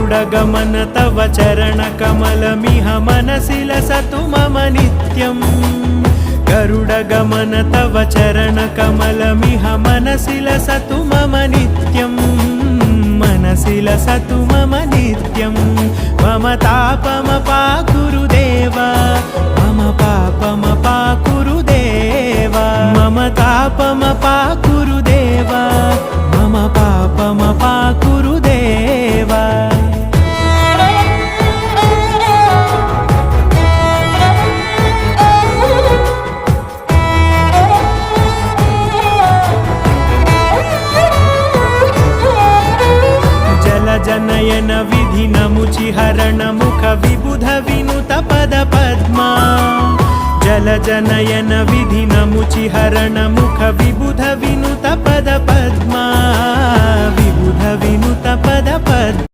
गरुडगमन तव चरणकमलमिह मनसि लसतु मम नित्यम् गरुडगमन तव चरणकमलमिह मनसि लसतु मम नित्यम् मनसि लसतु मम नित्यम् मम तापमपाकुरु देव मम पापमपाकुरु देव मम तापमपाकुरु देव मम पापमपाकुरु देव जनयन विधिनमुचिहरण मुख विबुध विनुत पद पद्मा जल जनयन विधिनमुचिहरण मुख विबुध विनुत पद पद्मा विबुध विनुत पद पद्मा